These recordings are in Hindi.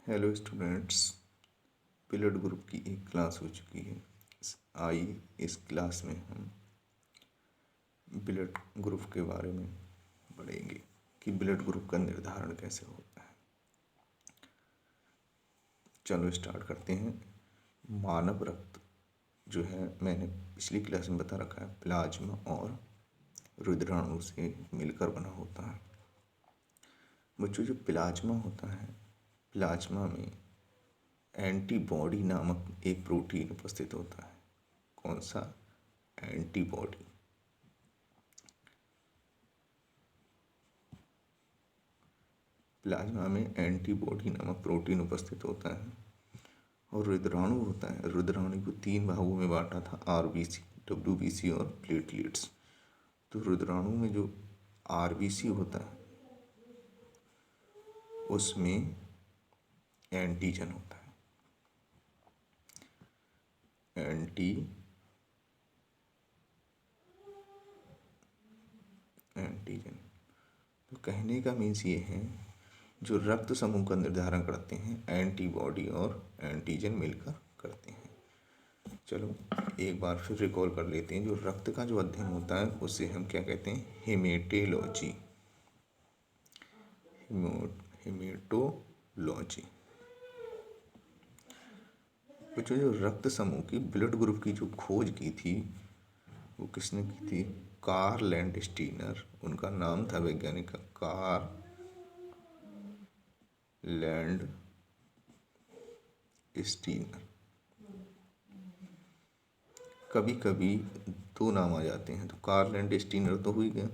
हेलो स्टूडेंट्स, ब्लड ग्रुप की एक क्लास हो चुकी है। आइए इस क्लास में हम ब्लड ग्रुप के बारे में पढ़ेंगे कि ब्लड ग्रुप का निर्धारण कैसे होता है। चलो स्टार्ट करते हैं। मानव रक्त जो है, मैंने पिछली क्लास में बता रखा है, प्लाज्मा और रुधिराणु से मिलकर बना होता है। बच्चों, जो प्लाज्मा होता है, प्लाज्मा में एंटीबॉडी नामक एक प्रोटीन उपस्थित होता है। कौन सा? एंटीबॉडी। प्लाज्मा में एंटीबॉडी नामक प्रोटीन उपस्थित होता है। और रुधिराणु होता है, रुधिराणु को 3 भागों में बांटा था, आरबीसी, डब्ल्यूबीसी और प्लेटलेट्स। तो रुधिराणु में जो आरबीसी होता है उसमें एंटीजन होता है। एंटीजन। तो कहने का मीन्स ये है, जो रक्त समूह का निर्धारण करते हैं एंटीबॉडी और एंटीजन मिलकर करते हैं। चलो एक बार फिर रिकॉल कर लेते हैं। जो रक्त का जो अध्ययन होता है उसे हम क्या कहते हैं? हेमेटोलॉजी। हेमेटोलॉजी। बच्चों, जो रक्त समूह की, ब्लड ग्रुप की जो खोज की थी वो किसने की थी? Karl Landsteiner. उनका नाम था वैज्ञानिक का कार्ल लैंडस्टीनर। कभी कभी 2 नाम आ जाते हैं, तो कार्ल लैंडस्टीनर तो हुई गया,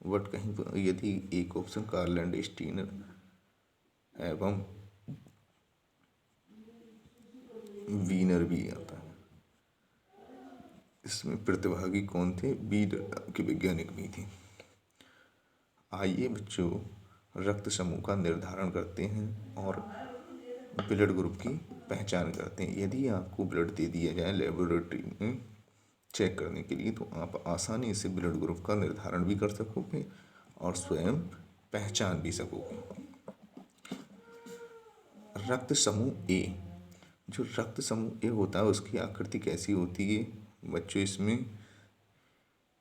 बट कहीं पर यदि एक ऑप्शन कार्ल लैंडस्टीनर एवं वीनर भी आता है। इसमें प्रतिभागी कौन थे? वीनर के वैज्ञानिक भी थे। आइए बच्चों, रक्त समूह का निर्धारण करते हैं और ब्लड ग्रुप की पहचान करते हैं। यदि आपको ब्लड दे दिया जाए लेबोरेटरी में चेक करने के लिए, तो आप आसानी से ब्लड ग्रुप का निर्धारण भी कर सकोगे और स्वयं पहचान भी सकोगे। रक्त समूह ए। जो रक्त समूह ए होता है उसकी आकृति कैसी होती है बच्चों? इसमें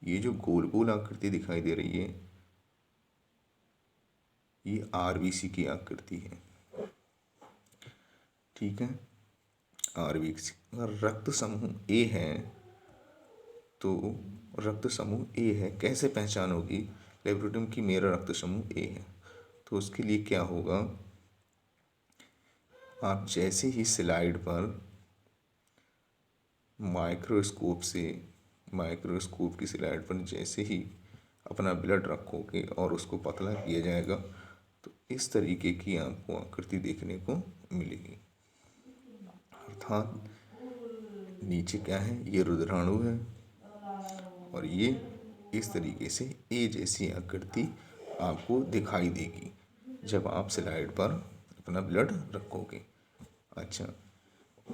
ये जो गोल गोल आकृति दिखाई दे रही है, ये आरबीसी की आकृति है। ठीक है, आरबीसी। अगर रक्त समूह ए है तो रक्त समूह ए है, कैसे पहचान होगी लेबोरेटरी में कि मेरा रक्त समूह ए है? तो उसके लिए क्या होगा, आप जैसे ही स्लाइड पर माइक्रोस्कोप की स्लाइड पर जैसे ही अपना ब्लड रखोगे और उसको पतला किया जाएगा, तो इस तरीके की आपको आकृति देखने को मिलेगी। अर्थात नीचे क्या है? ये रुधिराणु है और ये इस तरीके से ए जैसी आकृति आपको दिखाई देगी जब आप स्लाइड पर अपना ब्लड रखोगे। अच्छा,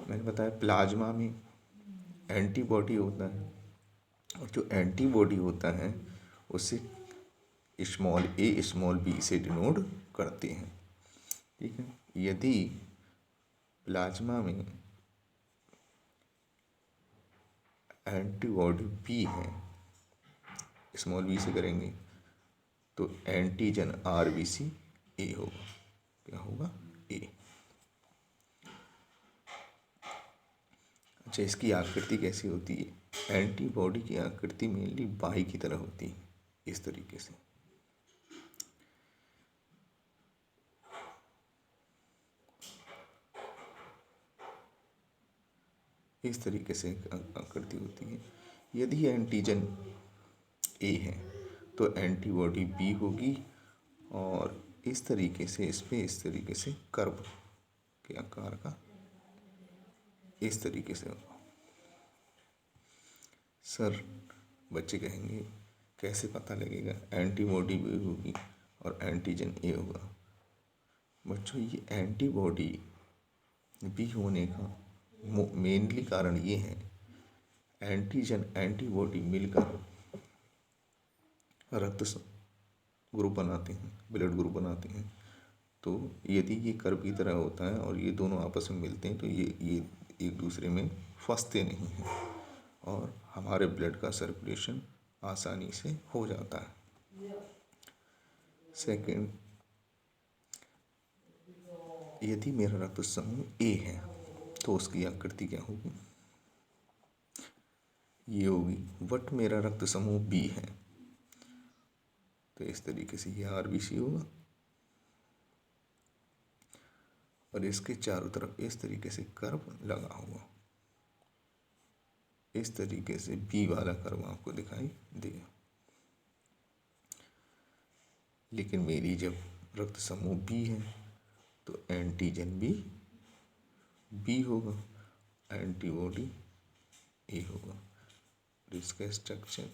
मैंने बताया प्लाज्मा में एंटीबॉडी होता है, और जो एंटीबॉडी होता है उसे स्मॉल ए स्मॉल बी से डिनोट करते हैं। ठीक है, यदि प्लाज्मा में एंटीबॉडी बी है, स्मॉल बी से करेंगे, तो एंटीजन आरबीसी ए होगा। क्या होगा? ए। अच्छा, इसकी आकृति कैसी होती है? एंटीबॉडी की आकृति मेनली बाई की तरह होती है, इस तरीके से। इस तरीके से आकृति होती है। यदि एंटीजन ए है तो एंटीबॉडी बी होगी, और इस तरीके से इस पे इस तरीके से कर्व के आकार का इस तरीके से होगा। सर, बच्चे कहेंगे कैसे पता लगेगा? एंटीबॉडी बी होगी और एंटीजन ए होगा। बच्चों, ये एंटीबॉडी बी होने का मेनली कारण ये है, एंटीजन एंटीबॉडी मिलकर रक्त ग्रुप बनाते हैं, ब्लड ग्रुप बनाते हैं। तो यदि ये कर्व की तरह होता है और ये दोनों आपस में मिलते हैं तो ये एक दूसरे में फंसते नहीं हैं और हमारे ब्लड का सर्कुलेशन आसानी से हो जाता है। सेकंड, यदि मेरा रक्त समूह ए है तो उसकी आकृति क्या होगी? ये होगी। बट मेरा रक्त समूह बी है तो इस तरीके से ये आरबीसी होगा और इसके चारों तरफ इस तरीके से कर्व लगा होगा। इस तरीके से बी वाला कर्व आपको दिखाई देगा। लेकिन मेरी जब रक्त समूह बी है तो एंटीजन भी बी होगा, एंटीबॉडी ए होगा। इसका स्ट्रक्चर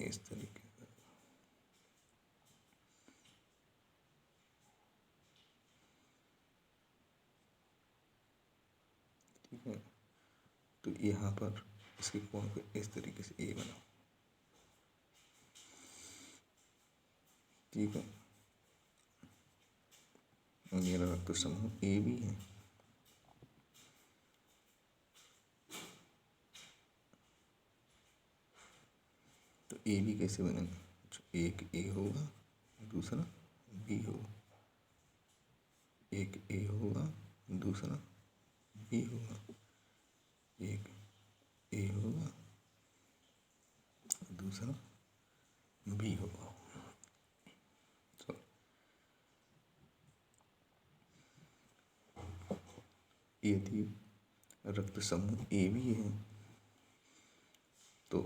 इस तरीके का, ठीक है। तो यहाँ पर इसके कोण पे इस तरीके से ए बना, ठीक है। मेरा रक्त समूह ए भी है तो ए भी कैसे बनेगा? एक ए होगा, दूसरा बी होगा, एक ए होगा, दूसरा बी होगा, एक ए होगा, दूसरा बी होगा। यदि रक्त समूह ए भी है तो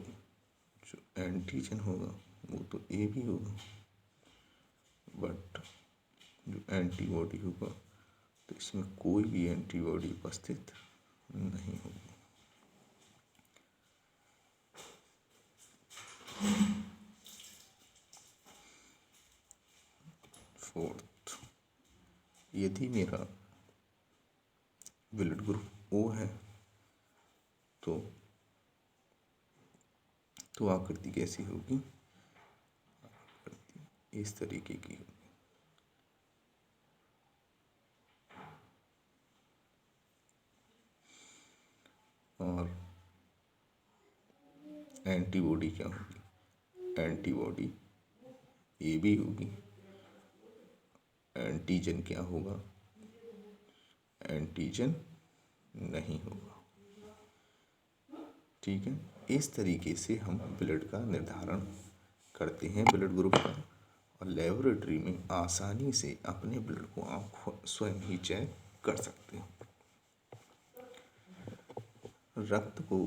जो एंटीजन होगा वो तो ए भी होगा, बट जो एंटीबॉडी होगा तो इसमें कोई भी एंटीबॉडी उपस्थित नहीं होगी। फोर्थ, यदि मेरा ब्लड ग्रुप ओ है तो आकृति कैसी होगी? आकृति इस तरीके की होगी। और एंटीबॉडी क्या होगी? एंटीबॉडी ए भी होगी। एंटीजन क्या होगा? एंटीजन नहीं होगा, ठीक है। इस तरीके से हम ब्लड का निर्धारण करते हैं, ब्लड ग्रुप का, और लेबोरेटरी में आसानी से अपने ब्लड को आप स्वयं ही चेक कर सकते हैं। रक्त को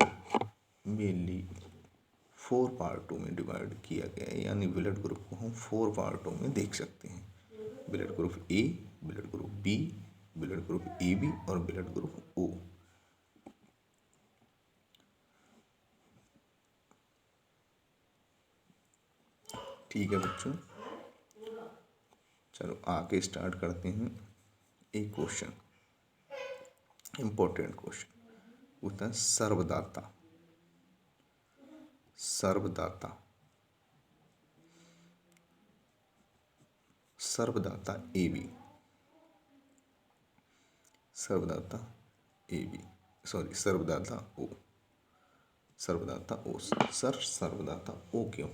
मेनली 4 पार्टों में डिवाइड किया गया है, यानी ब्लड ग्रुप को हम 4 पार्टों में देख सकते हैं। Blood group A, blood group B, blood group A B और ब्लड ग्रुप ओ। ठीक है बच्चों, चलो आगे स्टार्ट करते हैं। एक क्वेश्चन, इंपॉर्टेंट क्वेश्चन होता है सर्वदाता। सर्वदाता, सर्वदाता ए बी, सर्वदाता ए बी, सॉरी सर्वदाता ओ, सर्वदाता ओ। सर सर्वदाता ओ क्यों?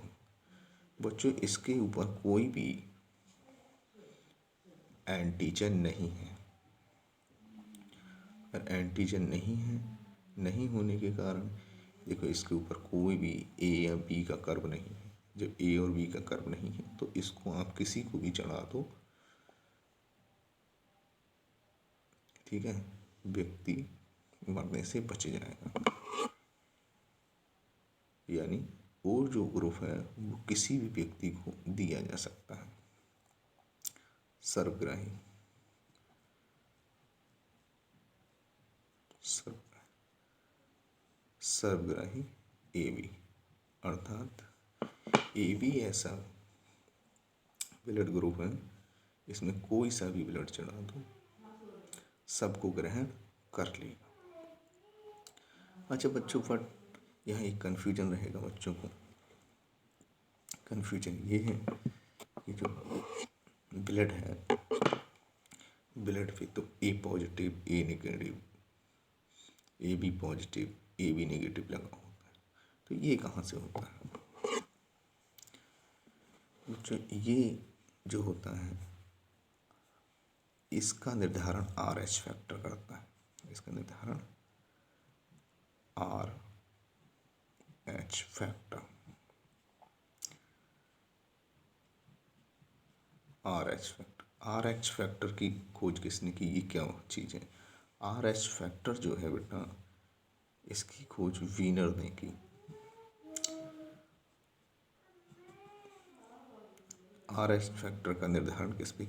बच्चों इसके ऊपर कोई भी एंटीजन नहीं है, और एंटीजन नहीं है, नहीं होने के कारण देखो इसके ऊपर कोई भी ए या बी का कर्व नहीं है। जब ए और बी का कर्व नहीं है तो इसको आप किसी को भी चढ़ा दो, ठीक है, व्यक्ति मरने से बच जाएगा। यानी वो जो ग्रुप है वो किसी भी व्यक्ति को दिया जा सकता है। सर्वग्राही, सर्वग्राही ए बी, अर्थात ए बी ऐसा ब्लड ग्रुप है इसमें कोई सा भी ब्लड चढ़ा दो सबको ग्रहण कर लेगा। अच्छा बच्चों, बट यहाँ एक कन्फ्यूजन रहेगा बच्चों को। कन्फ्यूजन ये है कि जो ब्लड है, ब्लड पे तो A positive A negative, A B positive A B negative लगा होता है। तो ये कहाँ से होता है बच्चों? ये जो होता है इसका निर्धारण आर एच फैक्टर करता है। इसका निर्धारण R H factor, R H factor, R H factor की खोज किसने की? ये क्या चीज़ है? आर एच फैक्टर जो है बेटा, इसकी खोज वीनर ने की। आर एच फैक्टर का निर्धारण किस पे